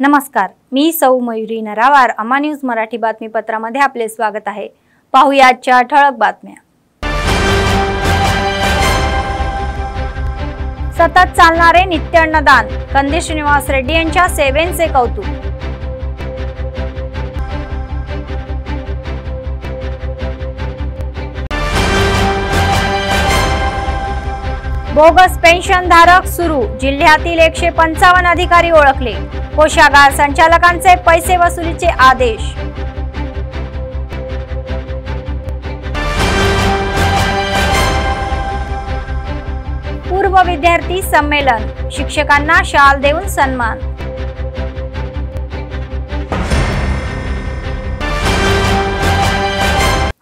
नमस्कार, मी सौ मयुरी नरावार। अमा न्यूज मराठी बातमीपत्रामध्ये आपले स्वागत आहे। पाहूया आजच्या ठळक बातम्या। सतत चालणारे नित्य अन्नदान, कंदी श्रीनिवास रेड्डी यांच्या सेवेचे कौतुक। बोगस पेन्शन धारक सुरू, जिल्ह्यातील 155 अधिकारी ओळखले। कोषागार संचालकांचे पैसे वसुलीचे आदेश। पूर्व विद्यार्थी संमेलन, शिक्षकांना शाल देऊन सन्मान।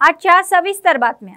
आजच्या सविस्तर बातम्या।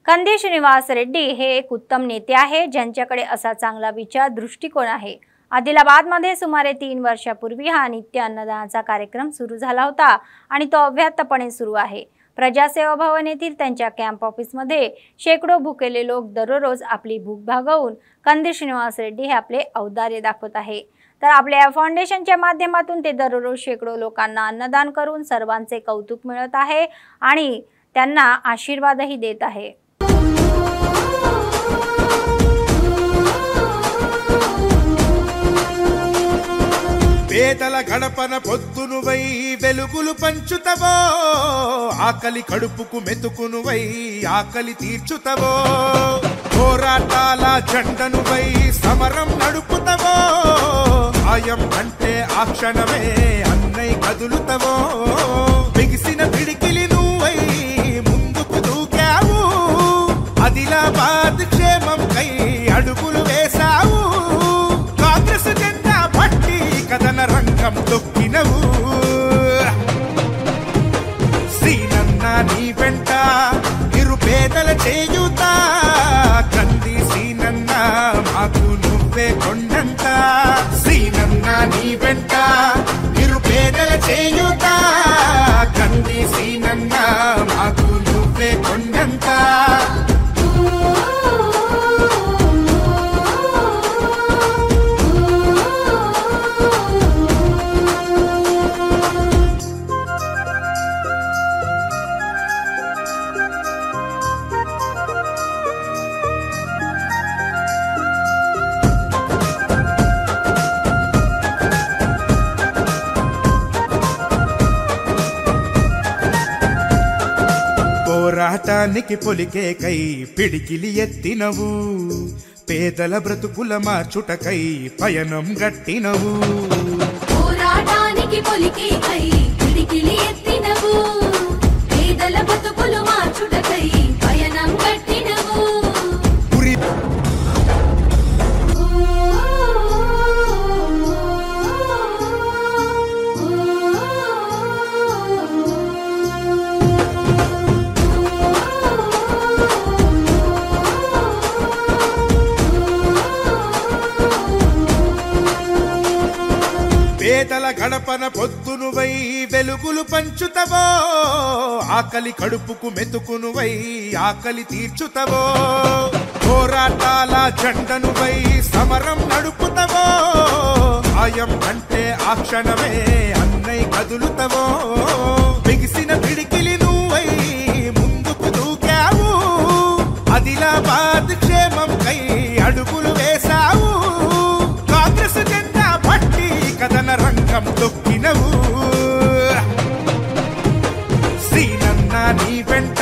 कंदी श्रीनिवास रेड्डी हे एक उत्तम नेते आहे, ज्यांच्याकडे असा चांगला विचार दृष्टिकोन आहे। आदिलाबादमध्ये सुमारे 3 वर्षापूर्वी हा नित्य अन्नदानाचा कार्यक्रम सुरू झाला होता आणि तो अव्याहतपणे सुरू आहे। प्रजासेवा भवन येथील त्यांच्या कॅम्प ऑफिसमध्ये शेकडो भुकेले लोक दररोज आपली भूक भागवून कंदी श्रीनिवास रेड्डी हे आपले औदार्य दाखवत आहे। तर आपल्या फाउंडेशनच्या माध्यमातून ते दररोज शेकडो लोकांना अन्नदान करून सर्वांचे कौतुक मिळत आहे आणि त्यांना आशीर्वादही देत आहे। పేదల గడపన పొద్దునువై వెలుగులు పంచుతవో, ఆకలి కడుపుకు మెతుకునువై ఆకలి తీర్చుతవో, పోరాటాల జెండనువై సమరం నడుపుతవో, ఆయం అంటే ఆ క్షణమే అన్నై కదులుతవో, బిగిసిన పిడికిలి నువ్వై ముందుకు దూకావు, ఆదిలాబాద్ క్షేమం కై అడుగులు వేశావు, కాంగ్రెస్ జెండా పట్టి కదన రంగం తొక్కినవు, శ్రీనన్న నీ వెంట నిరుపేదల చేయుత, కంది శ్రీనన్న మాకు నువ్వే కొండంత, శ్రీనన్న నీ వెంట నిరుపేదల చేయుత, కంది శ్రీనన్న మాకు నువ్వే కొండంత। పోరాటానికి పొలికే కై పిడికిలి ఎత్తినవు, పేదల బ్రతుకుల మార్చుటకై పయనం గట్టినవు, పోరాటానికి పొలికే కై పిడికిలి ఎత్తినవు, పేదల బ్రతుకులు మార్చుటకై పయనం గట్టినవు, పేదల గడపన పొద్దునువై వెలుగులు పంచుతవో, ఆకలి కడుపుకు మెతుకునువై ఆకలి తీర్చుతవో, పోరాటాల జెండనువై సమరం నడుపుతవో, ఆయం అంటే ఆ క్షణమే అన్నై కదులుతవో, బిగిసిన పిడికిలి నువ్వై ముందుకు దూకావు, ఆదిలాబాద్ క్షేమం కై అడుగులు వేశావు, కాంగ్రెస్ జెండా పట్టి కదన రంగం తొక్కినవు, శ్రీనన్న నీ వెంట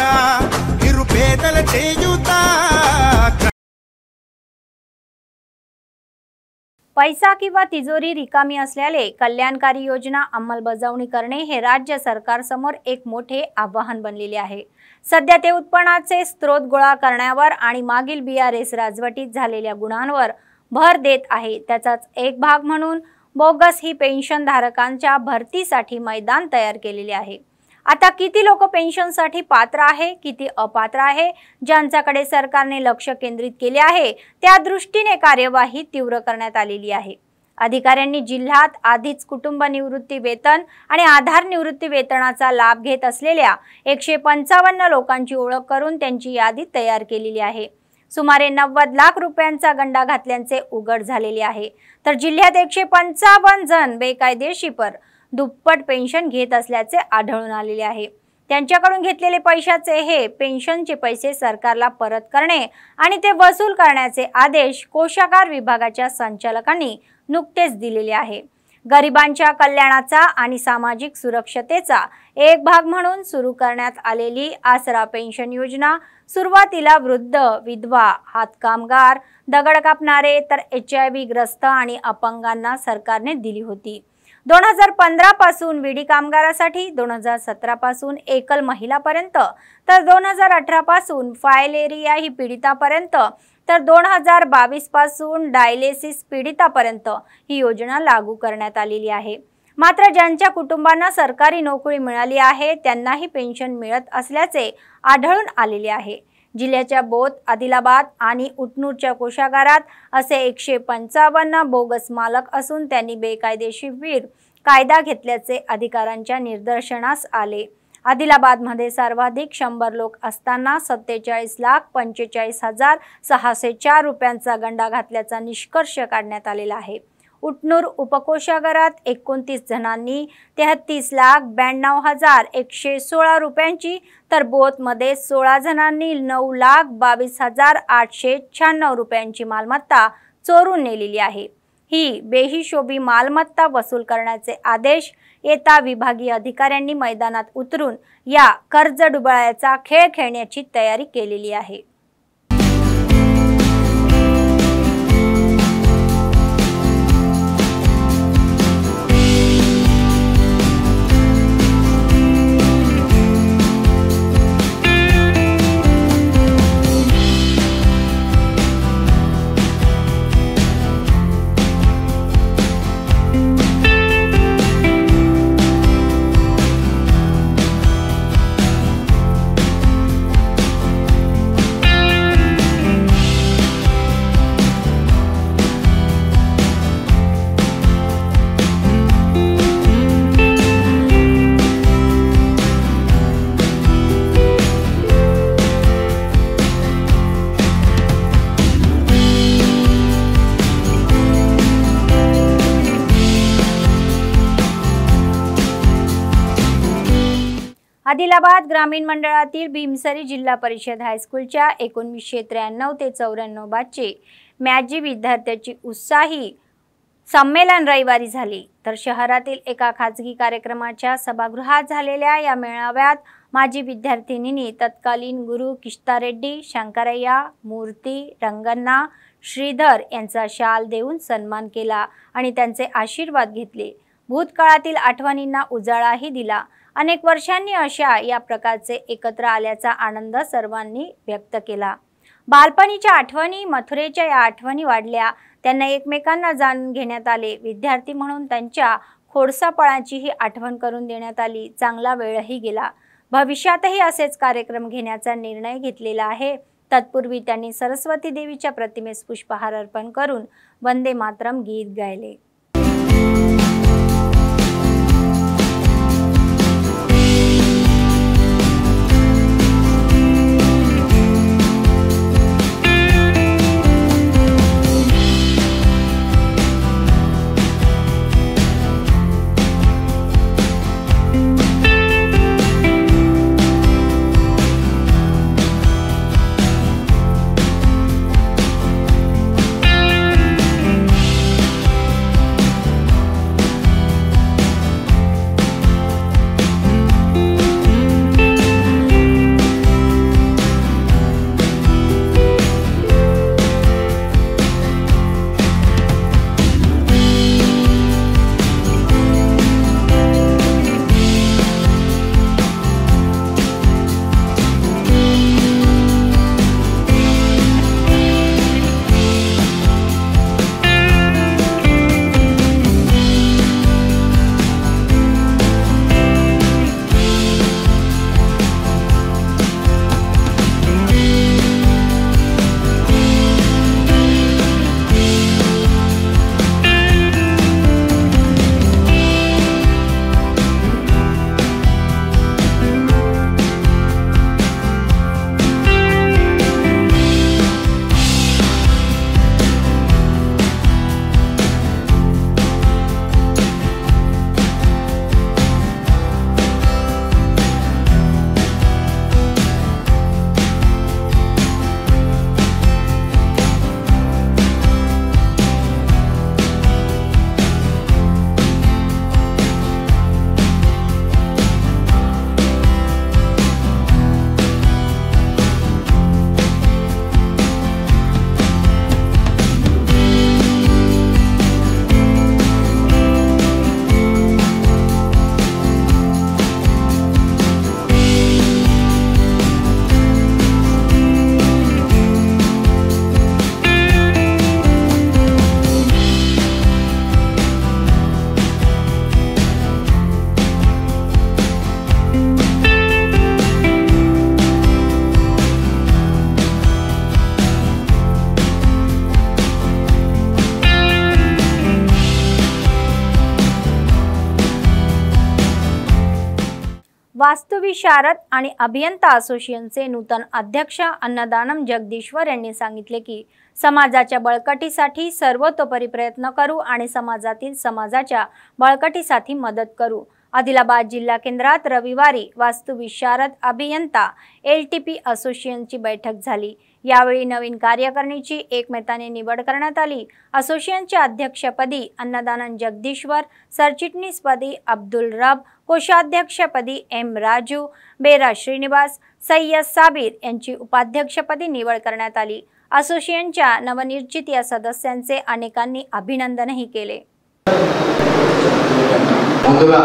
నిరుపేదల చేయుత। पैसा किंवा तिजोरी रिकामी असल्याने कल्याणकारी योजना अंमलबजावणी करणे हे राज्य सरकारसमोर एक मोठे आव्हान बनलेले आहे। सध्या ते उत्पन्नाचे स्रोत गोळा करण्यावर आणि मागील बीआरएस राजवटीत झालेल्या गुणांवर भर देत आहे। त्याचाच एक भाग म्हणून बोगस ही पेन्शन धारकांच्या भरतीसाठी मैदान तयार केलेले आहे। आता किती लोक पेन्शनसाठी पात्र आहे, किती अपात्र आहे, ज्यांच्याकडे सरकारने लक्ष केंद्रित केले आहे त्या दृष्टीने कार्यवाही तीव्र करण्यात आलेली आहे। अधिकाऱ्यांनी जिल्ह्यात आधीच कुटुंब निवृत्ती वेतन आणि आधार निवृत्ती वेतनाचा लाभ घेत असलेल्या 155 लोकांची ओळख करून त्यांची यादी तयार केलेली आहे। सुमारे 90 लाख रुपयांचा गंडा घातल्याचे उघड झालेले आहे। तर जिल्ह्यात 155 जण बेकायदेशीर दुप्पट पेन्शन घेत असल्याचे आढळून आलेले आहे। त्यांच्याकडून घेतलेले पैशाचे हे पेन्शनचे पैसे सरकारला परत करणे आणि ते वसूल करण्याचे आदेश कोषागार विभागाच्या संचालकांनी नुकतेच दिलेले आहे। गरिबांच्या कल्याणाचा आणि सामाजिक सुरक्षतेचा एक भाग म्हणून सुरू करण्यात आलेली आसरा पेन्शन योजना सुरुवातीला वृद्ध, विधवा, हातकामगार, दगड कापणारे तर HIV ग्रस्त आणि अपंगांना सरकारने दिली होती। 2015 पासून विडी कामगारासाठी, 2017 पासून एकल महिलापर्यंत, तर 2018 पासून फायलेरिया ही पीडितापर्यंत, तर 2022 पासून डायलिसिस पीडितापर्यंत ही योजना लागू करण्यात आलेली आहे। मात्र ज्यांच्या कुटुंबांना सरकारी नोकरी मिळाली आहे त्यांनाही पेन्शन मिळत असल्याचे आढळून आलेले आहे। जिल्ह्याच्या बोथ, आदिलाबाद आणि उटनूरच्या कोषागारात असे 155 बोगस मालक असून त्यांनी बेकायदेशीर कायदा घेतल्याचे अधिकाऱ्यांच्या निदर्शनास आले। आदिलाबादमध्ये सर्वाधिक 100 लोक असताना 47,45,604 रुपयांचा गंडा घातल्याचा निष्कर्ष काढण्यात आलेला आहे। उटनूर उपकोषागारात 29 जणांनी 33,92,116 रुपयांची, तर बोथमध्ये 16 जणांनी 9,22,896 रुपयांची मालमत्ता चोरून नेलेली आहे। ही बेहिशोबी मालमत्ता वसूल करण्याचे आदेश येता विभागीय अधिकाऱ्यांनी मैदानात उतरून या कर्जडुबळाचा खेळ खेळण्याची तयारी केलेली आहे। आदिलाबाद ग्रामीण मंडळातील भीमसरी जिल्हा परिषद हायस्कूलच्या 1993 ते 94 बॅचचे मॅजी विद्यार्थ्यांची उत्साही संमेलन रविवारी झाली। तर शहरातील एका खाजगी कार्यक्रमाच्या सभागृहात झालेल्या या मेळाव्यात माजी विद्यार्थिनींनी तत्कालीन गुरु किष्तारेड्डी, शंकरय्या, मूर्ती, रंगन्ना, श्रीधर यांचा शाल देऊन सन्मान केला आणि त्यांचे आशीर्वाद घेतले। भूतकाळातील आठवणींना उजाळाही दिला। अनेक वर्षांनी अशा या प्रकारचे एकत्र आल्याचा आनंद सर्वांनी व्यक्त केला। बालपणीच्या आठवणी, मथुरेच्या या आठवणी वाढल्या। त्यांना एकमेकांना जाणून घेण्यात आले। विद्यार्थी म्हणून त्यांच्या खोडसापळाचीही आठवण करून देण्यात आली। चांगला वेळही गेला। भविष्यातही असेच कार्यक्रम घेण्याचा निर्णय घेतलेला आहे। तत्पूर्वी त्यांनी सरस्वती देवीच्या प्रतिमेस पुष्पहार अर्पण करून वंदे मातरम गीत गायले। वास्तुविशारद आणि अभियंता असोसिएशनचे नूतन अध्यक्ष अन्नदानम जगदीश्वर यांनी सांगितले की समाजाच्या बळकटीसाठी सर्वतोपरी प्रयत्न करू आणि समाजाच्या बळकटीसाठी मदत करू। आदिलाबाद जिल्हा केंद्रात रविवारी वास्तुविशारद अभियंता LTP असोसिएशनची बैठक झाली। यावेळी नवीन कार्यकारिणीची एकमताने निवड करण्यात आली। असोसिएशनच्या अध्यक्षपदी अन्नदानम जगदीश्वर, सरचिटणीसपदी अब्दुल रब, कोषाध्यक्षपदी M राजू, बेरा श्रीनिवास, सय्यद साबिर यांची उपाध्यक्षपदी निवड करण्यात आली। असोसिएशनच्या नवनिर्मित या सदस्यांचे अनेकांनी अभिनंदनही केले। ముందుగా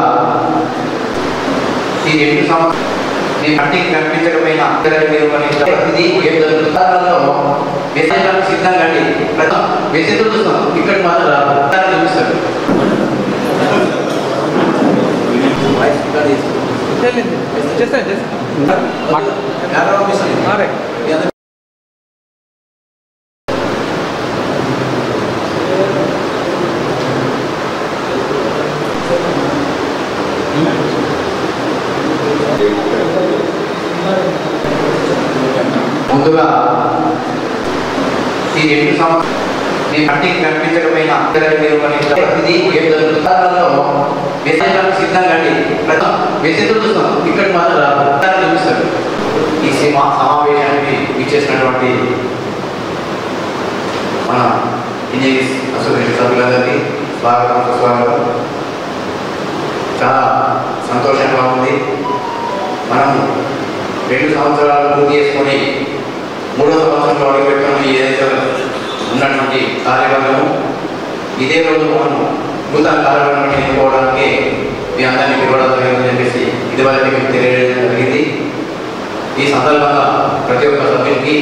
ఈ రెండు సంవత్సరాలు కటింగ్ కనిపించకపోయినా ప్రతిదీ ఏం జరుగుతుందో మెసేజ్ సిద్ధంగా మెసేజ్ చూస్తాం ఇక్కడ మాత్రం చూపిస్తారు। ఈ సమావేశానికి ఇచ్చేసినటువంటి మన ఇంజనీర్స్ అసోసియేషన్ సభ్యులందరికీ స్వాగతం సుస్వాగతం। చాలా సంతోషంగా ఉంది। మనం 2 సంవత్సరాలు పూర్తి చేసుకొని 3వ సంవత్సరంలో అడుగుపెట్టడం ఏదైతే ఉన్నటువంటి కార్యక్రమం ఇదే రోజు మనం నూతన కార్యక్రమాన్ని ఎన్నుకోవడానికి మీ అందరినీ పిలవడం జరిగిందని చెప్పేసి ఇదివరకు మీకు తెలియజేయడం జరిగింది। ఈ సందర్భంగా ప్రతి ఒక్క సభ్యునికి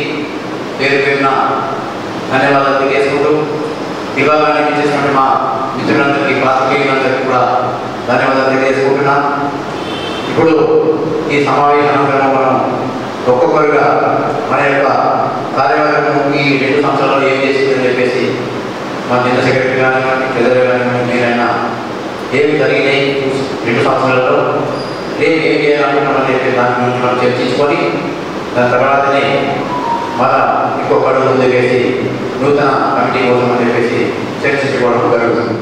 పేరు పేరున ధన్యవాదాలు తెలియజేసుకుంటూ విభాగానికి ఇచ్చేసినటువంటి మా మిత్రులందరికీ పాత్రికేయులందరికీ కూడా ధన్యవాదాలు తెలియజేసుకుంటున్నాం। ఇప్పుడు ఈ సమావేశానంతరం మనం ఒక్కొక్కరుగా మన యొక్క కార్యక్రమం ఈ 2 సంవత్సరాలు ఏం చేసిందని చెప్పేసి మా జిల్లా సెక్రటరీ కానీ ట్రెజరర్ కానీ నేనైనా ఏమి జరిగినాయి 2 సంవత్సరాలలో రేపు ఏం చేయాలనుకున్నామని చెప్పి దాని గురించి మనం చర్చించుకొని దాని తర్వాతనే మన ఇంకొక అడుగు ముందు వేసి నూతన కమిటీ కోసం అని చెప్పేసి చర్చించుకోవడం జరుగుతుంది।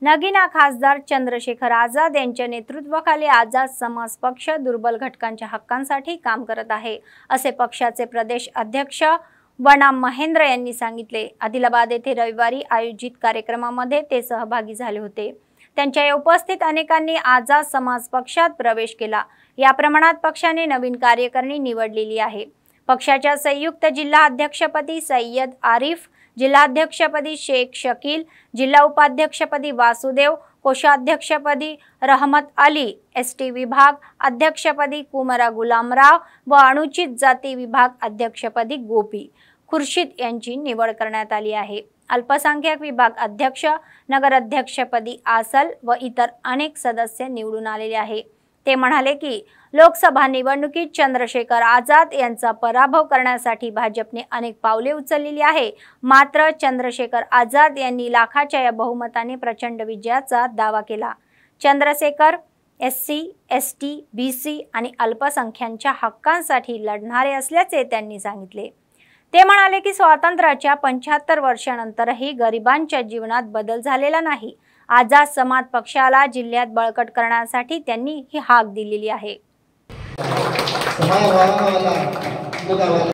नगीना खासदार चंद्रशेखर आझाद यांच्या नेतृत्वाखाली आझाद समाज पक्ष दुर्बल घटकांच्या हक्कांसाठी काम करत आहे असे पक्षाचे प्रदेश अध्यक्ष वनाम महेंद्र यांनी सांगितले। आदिलाबाद येथे रविवारी आयोजित कार्यक्रमामध्ये ते सहभागी झाले होते। त्यांच्या या उपस्थित अनेकांनी आझाद समाज पक्षात प्रवेश केला। या प्रमाणात पक्षाने नवीन कार्यकारिणी निवडलेली आहे। पक्षाच्या संयुक्त जिल्हा अध्यक्षपदी सय्यद आरिफ, जिल्हाध्यक्षपदी शेख शकील, जिल्हा उपाध्यक्षपदी वासुदेव, कोषाध्यक्षपदी रहमत अली, ST विभाग अध्यक्षपदी कुमरा गुलामराव व अनुचित जाती विभाग अध्यक्षपदी गोपी खुर्शीद यांची निवड करण्यात आली आहे। अल्पसंख्याक विभाग अध्यक्ष, नगराध्यक्षपदी आसल व इतर अनेक सदस्य निवडून आलेले आहे। ते म्हणाले की लोकसभा निवडणुकीत चंद्रशेखर आझाद यांचा पराभव करण्यासाठी भाजपने अनेक पावले उचललेली आहे। मात्र चंद्रशेखर आझाद यांनी लाखाच्या या बहुमताने प्रचंड विजयाचा दावा केला। चंद्रशेखर SC, ST, BC आणि अल्पसंख्यांच्या हक्कांसाठी लढणारे असल्याचे त्यांनी सांगितले। ते म्हणाले की स्वातंत्र्याच्या 75 वर्षांनंतरही गरिबांच्या जीवनात बदल झालेला नाही। आझाद समाज पक्षाला जिल्ह्यात बळकट करण्यासाठी त्यांनी ही हाक दिलेली आहे।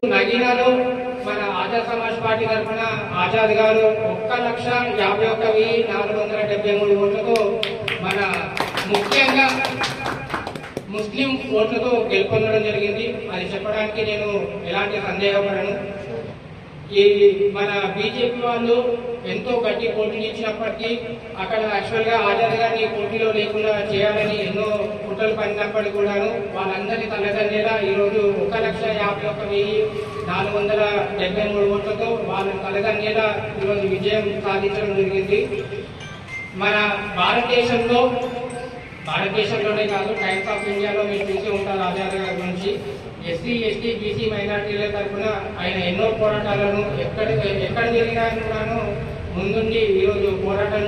నగీనాలో మన ఆజాద్ సమాజ్ పార్టీ తరఫున ఆజాద్ గారు 1,51,473 ఓట్లతో మన ముఖ్యంగా ముస్లిం ఓట్లతో గెలుపొందడం జరిగింది। అది చెప్పడానికి నేను ఎలాంటి సందేహపడను। ఈ మన బీజేపీ వాళ్ళు ఎంతో గట్టి పోటీ ఇచ్చినప్పటికీ అక్కడ యాక్చువల్గా ఆజాద్ గారిని పోటీలో లేకుండా చేయాలని ఎన్నో కుట్రలు పడినప్పటికీ కూడాను వాళ్ళందరినీ తలదన్నేలా ఈరోజు 1,51,473 ఓట్లతో వాళ్ళని తలదన్నేలా ఈరోజు విజయం సాధించడం జరిగింది। మన భారతదేశంలోనే కాదు టైమ్స్ ఆఫ్ ఇండియాలో మీరు చూసి ఉంటారు ఆజాద్ గారి గురించి। SC, ST, BC మైనారిటీల తరఫున ఆయన ఎన్నో పోరాటాలను ఎక్కడ జరిగినా కూడాను ముందుండి ఈరోజు పోరాటం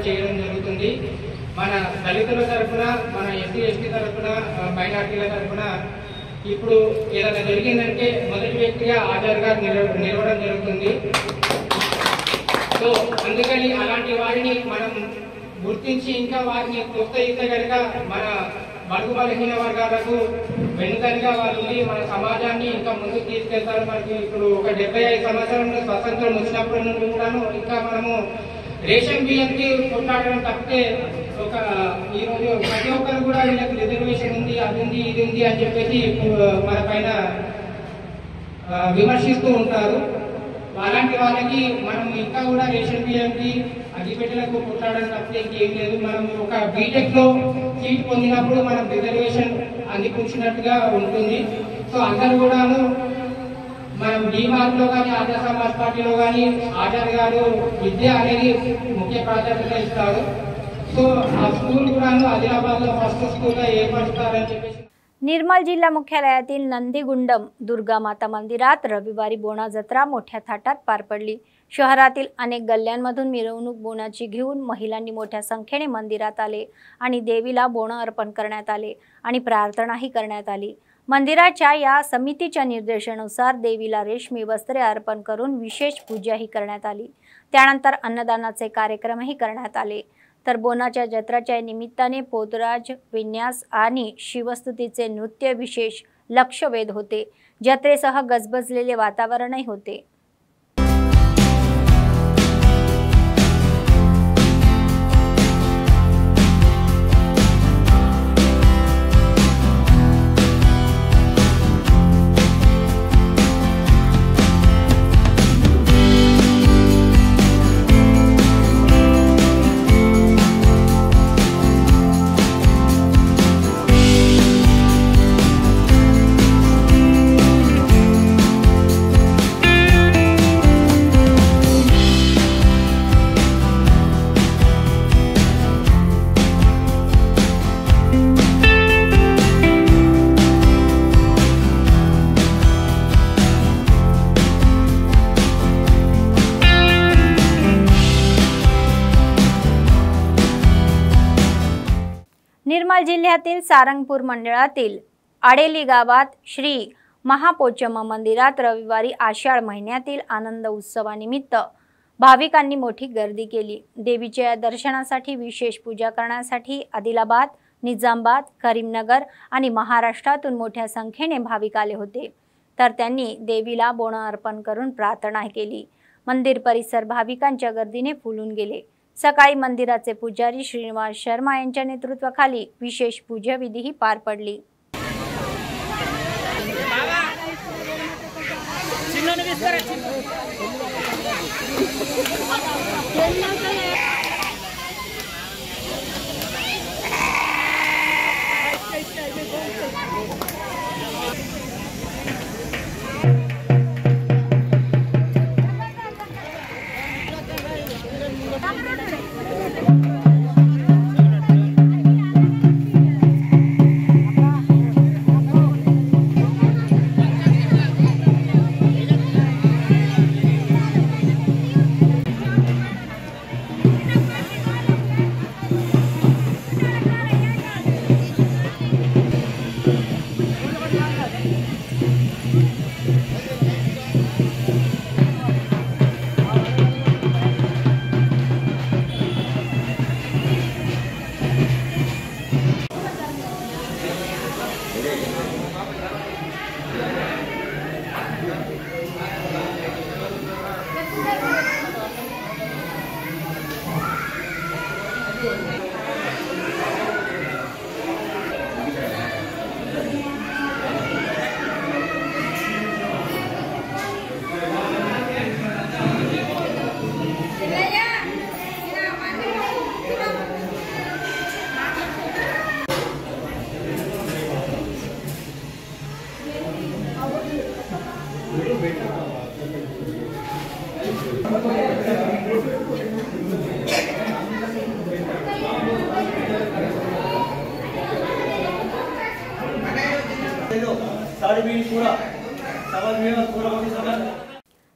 చేయడం జరుగుతుంది। మన దళితుల తరఫున, మన ఎస్సీ ఎస్టీ తరఫున, మైనార్టీల తరఫున ఇప్పుడు ఏదైనా జరిగిందంటే మొదటి వ్యక్తిగా ఆచార్ గారు నిలవడం జరుగుతుంది. సో అందుకని అలాంటి వారిని మనం గుర్తించి ఇంకా వారిని ప్రోత్సహిస్తే కనుక మన బడుగు బలహీన వర్గాలకు వెనుకగా వాళ్ళు ఉండి మన సమాజాన్ని ఇంకా ముందుకు తీసుకెళ్తారు. మనకి ఇప్పుడు ఒక 75 సంవత్సరంలో స్వతంత్రం వచ్చినప్పటి నుండి కూడాను ఇంకా మనము రేషన్ బియ్యంకి కొట్లాడడం తప్పితే ఈరోజు ప్రతి ఒక్కరు కూడా వీళ్ళకి రిజర్వేషన్ ఉంది, అది ఉంది, ఇది ఉంది అని చెప్పేసి మన పైన విమర్శిస్తూ ఉంటారు. అలాంటి వాళ్ళకి మనం ఇంకా కూడా రేషన్ బియ్యంకి అగ్గిపెట్టెలకు కొట్లాడడం తప్పితే ఇంకేం లేదు. మనం ఒక బీటెక్ లో సీట్ పొందినప్పుడు మనం రిజర్వేషన్ అందిపుచ్చినట్టుగా ఉంటుంది. సో అందరూ కూడాను మనం డీమార్ట్ లో కానీ ఆర్య సమాజ్ పార్టీలో కానీ ఆచార్య గారు విద్య అనేది ముఖ్య ప్రాధాన్యత ఇస్తారు. సో ఆ స్కూల్ కూడాను ఆదిలాబాద్ లో ఫస్ట్ స్కూల్ గా ఏర్పరుస్తారని చెప్పేసి. निर्मल जिल्हा मुख्यालयातील नंदीगुंडम दुर्गा माता मंदिरात रविवारी बोणा जत्रा मोठ्या थाटात पार पडली. शहरातील अनेक गल्ल्यांमधून मिरवणूक बोणाची घेऊन महिलांनी मोठ्या संख्येने मंदिरात आले आणि देवीला बोणं अर्पण करण्यात आले आणि प्रार्थनाही करण्यात आली. मंदिराच्या या समितीच्या निर्देशानुसार देवीला रेशमी वस्त्रे अर्पण करून विशेष पूजाही करण्यात आली. त्यानंतर अन्नदानाचे कार्यक्रमही करण्यात आले. तर बोनाच्या जत्राच्या निमित्ताने पोतराज विन्यास आणि शिवस्तुतीचे नृत्य विशेष लक्ष वेध होते. जत्रेसह गजबजलेले वातावरणही होते. निर्मल जिल्ह्यातील सारंगपूर मंडळातील आडेली गावात श्री महापोचम्मा मंदिरात रविवारी आषाढ महिन्यातील आनंद उत्सवानिमित्त भाविकांनी मोठी गर्दी केली. देवीच्या दर्शनासाठी विशेष पूजा करण्यासाठी आदिलाबाद, निजामाबाद, करीमनगर आणि महाराष्ट्रातून मोठ्या संख्येने भाविक आले होते. तर त्यांनी देवीला बोणं अर्पण करून प्रार्थना केली. मंदिर परिसर भाविकांच्या गर्दीने फुलून गेले. सकाळी मंदिराचे पुजारी श्रीनिवास शर्मा यांच्या नेतृत्वाखाली विशेष पूजाविधीही पार पडली.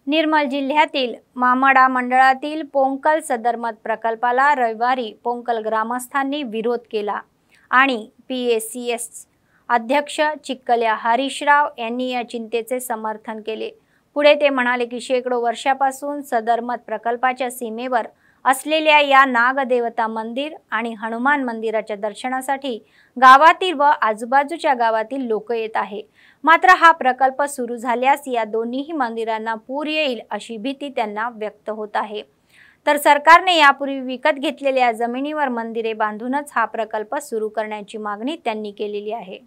निर्मल जिल्ह्यातील मामडा मंडळातील पोंकल सदरमत प्रकल्पाला रविवारी पोंकल ग्रामस्थांनी विरोध केला आणि PACS अध्यक्ष चिक्कल्या हरीशराव यांनी या चिंतेचे समर्थन केले। पुढे ते म्हणाले की शेकडो वर्षापासून सदरमत प्रकल्पाच्या सीमेवर असलेल्या या नागदेवता मंदिर आणि हनुमान मंदिराच्या दर्शनासाठी गावातील व आजूबाजूच्या गावातील लोक येत आहे। मात्र हा प्रकल्प सुरू झाल्यास या दोन्ही मंदिरांना पूर येईल अशी भीती त्यांना व्यक्त होत आहे। तर सरकारने यापूर्वी विकत घेतलेल्या जमिनीवर मंदिरे बांधूनच हा प्रकल्प सुरू करण्याची मागणी त्यांनी केलेली आहे।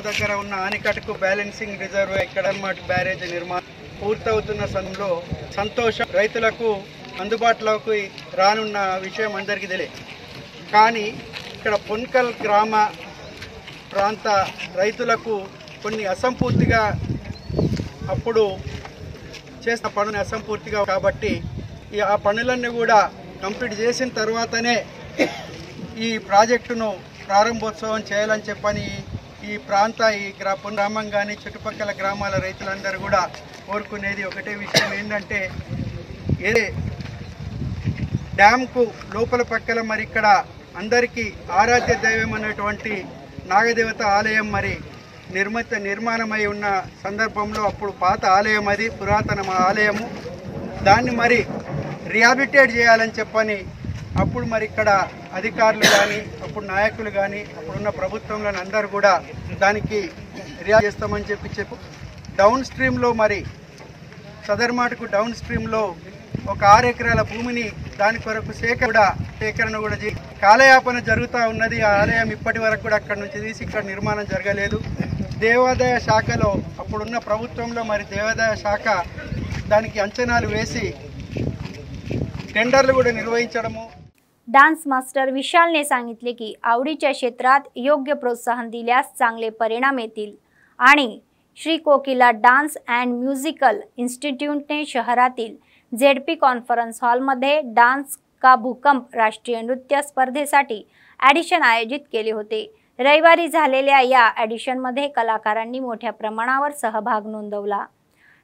దగ్గర ఉన్న ఆనకట్టుకు బ్యాలెన్సింగ్ రిజర్వ్ ఎక్కడన్నమాట బ్యారేజ్ నిర్మాణం పూర్తవుతున్న సమయంలో సంతోషం రైతులకు అందుబాటులోకి రానున్న విషయం అందరికీ తెలియదు। కానీ ఇక్కడ పొన్కల్ గ్రామ ప్రాంత రైతులకు కొన్ని అసంపూర్తిగా అప్పుడు చేసిన పనులు అసంపూర్తిగా కాబట్టి ఆ పనులన్నీ కూడా కంప్లీట్ చేసిన తర్వాతనే ఈ ప్రాజెక్టును ప్రారంభోత్సవం చేయాలని చెప్పని ఈ ప్రాంత ఈ గ్రామం కానీ చుట్టుపక్కల గ్రామాల రైతులందరూ కూడా కోరుకునేది ఒకటే విషయం ఏంటంటే ఏ డ్యామ్కు లోపల పక్కల మరి ఇక్కడ అందరికీ ఆరాధ్య దైవం అనేటువంటి నాగదేవత ఆలయం మరి నిర్మాణమై ఉన్న సందర్భంలో అప్పుడు పాత ఆలయం అది పురాతన ఆలయము దాన్ని మరి రిహాబిలిటేట్ చేయాలని చెప్పని అప్పుడు మరి ఇక్కడ అధికారులు కానీ అప్పుడు నాయకులు కానీ అప్పుడున్న ప్రభుత్వంలో అందరూ కూడా దానికి రియాక్ట్ చేస్తామని చెప్పు డౌన్ స్ట్రీమ్లో మరి సదర్మాటకు డౌన్ స్ట్రీమ్లో ఒక 6 ఎకరాల భూమిని దాని కొరకు సేకరణ కూడా కాలయాపన జరుగుతూ ఉన్నది। ఆ ఆలయం ఇప్పటి వరకు కూడా అక్కడ నుంచి తీసి ఇక్కడ నిర్మాణం జరగలేదు। దేవాదాయ శాఖలో అప్పుడున్న ప్రభుత్వంలో మరి దేవాదాయ శాఖ దానికి अंचनाలు వేసి टेंडरలు కూడా निर्वहिंచడము। डान्स मास्टर विशालने सांगितले की आवडीच्या क्षेत्रात योग्य प्रोत्साहन दिल्यास चांगले परिणाम येतील आणि श्री कोकिला डान्स अँड म्युझिकल इन्स्टिट्यूटने शहरातील ZP कॉन्फरन्स हॉलमध्ये डान्स का भूकंप राष्ट्रीय नृत्य स्पर्धेसाठी ॲडिशन आयोजित केले होते। रविवारी झालेल्या या ॲडिशनमध्ये कलाकारांनी मोठ्या प्रमाणावर सहभाग नोंदवला।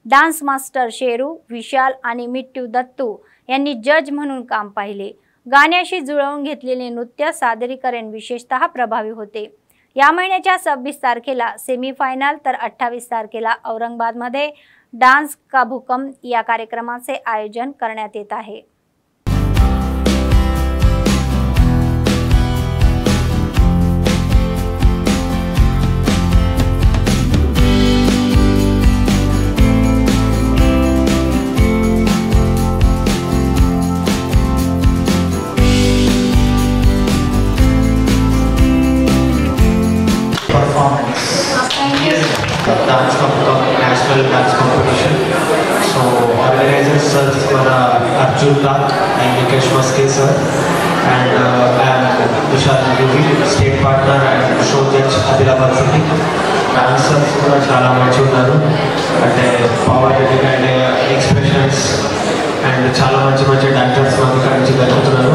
डान्स मास्टर शेरू विशाल आणि मिट्टू दत्तू यांनी जज म्हणून काम पाहिले। गाण्याशी जुळवून घेतलेले नृत्य सादरीकरण विशेषतः प्रभावी होते। या महिन्याच्या 26 तारखेला सेमीफायनल तर 28 तारखेला औरंगाबादमध्ये डान्स का भूकंप या कार्यक्रमाचे आयोजन करण्यात येत आहे। National dance competition. So organizers were Arjun Lal and Nikesh Maske sir, and I am Vishal Yuvi, state partner and show judge Adilabad City. Dancers కూడా చాలా మంచి ఉన్నారు, అంటే పవర్ అండ్ ఎక్స్ప్రెషన్స్ అండ్ చాలా మంచి డాన్సర్స్ మనకి ఇక్కడ నుంచి దొరుకుతున్నారు।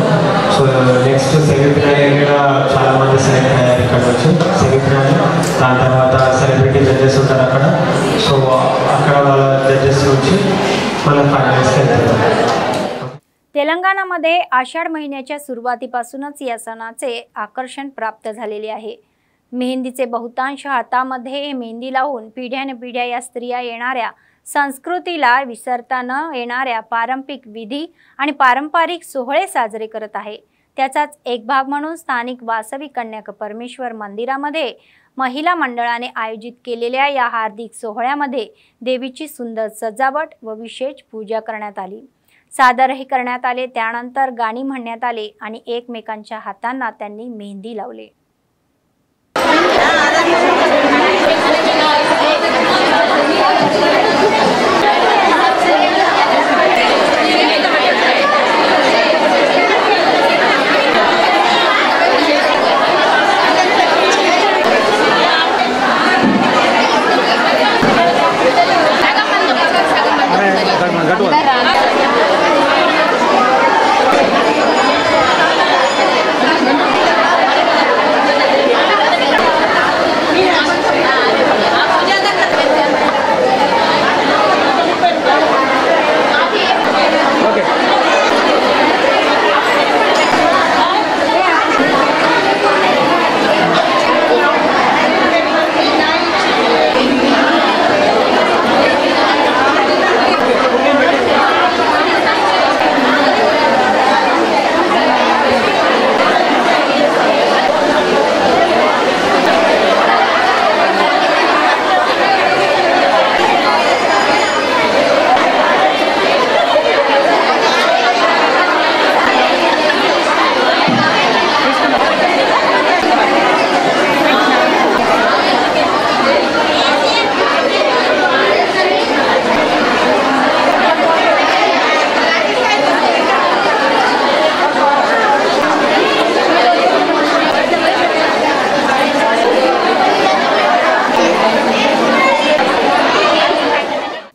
సో నెక్స్ట్ సెమీఫైనల్ కూడా చాలా మంది సెలెక్ట్ అయ్యారు ఇక్కడ నుంచి సెమీఫైనల్। దాని తర్వాత సెలబ్రిటీ జడ్జెస్ ఉంటారు అక్కడ, సో అక్కడ వాళ్ళ జడ్జెస్ నుంచి మనం ఫైనల్స్కి వెళ్తారు। तेलंगणामध्ये आषाढ महिन्याच्या सुरुवातीपासूनच या सणाचे आकर्षण प्राप्त झालेले आहे। मेहंदीचे बहुतांश हातामध्ये मेहंदी लावून पिढ्यानपिढ्या या स्त्रिया येणाऱ्या संस्कृतीला विसरता न येणाऱ्या पारंपरिक विधी आणि पारंपरिक सोहळे साजरे करत आहे। त्याचाच एक भाग म्हणून स्थानिक वासवी कन्या परमेश्वर मंदिरामध्ये महिला मंडळाने आयोजित केलेल्या या हार्दिक सोहळ्यामध्ये देवीची सुंदर सजावट व विशेष पूजा करण्यात आली। सादरही करण्यात आले। त्यानंतर गाणी म्हणण्यात आले आणि एकमेकांच्या हातांना त्यांनी मेहंदी लावले।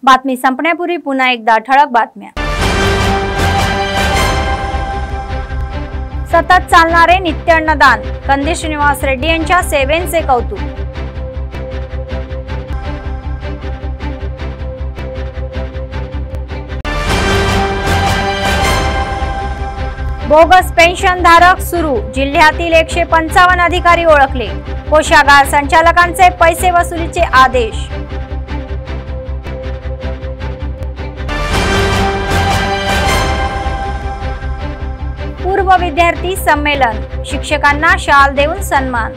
बातमी संपण्यापूर्वी पुन्हा एकदा ठळक बातम्या। सतत चालणारे नित्य अन्नदान, कंदी श्रीनिवास रेड्डी यांच्या सेवेचे कौतुक। बोगस पेन्शन धारक सुरू, जिल्ह्यातील 155 अधिकारी ओळखले, कोषागार संचालकांचे पैसे वसुलीचे आदेश। पूर्व विद्यार्थी संमेलन, शिक्षकांना शाल देऊन सन्मान।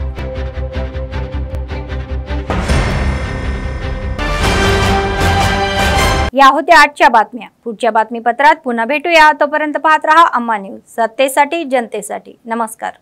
या होत्या आजच्या बातम्या। पुढच्या बातमीपत्रात पुन्हा भेटूया, तोपर्यंत पाहत रहा अम्मा न्यूज, सत्तेसाठी जनतेसाठी। नमस्कार।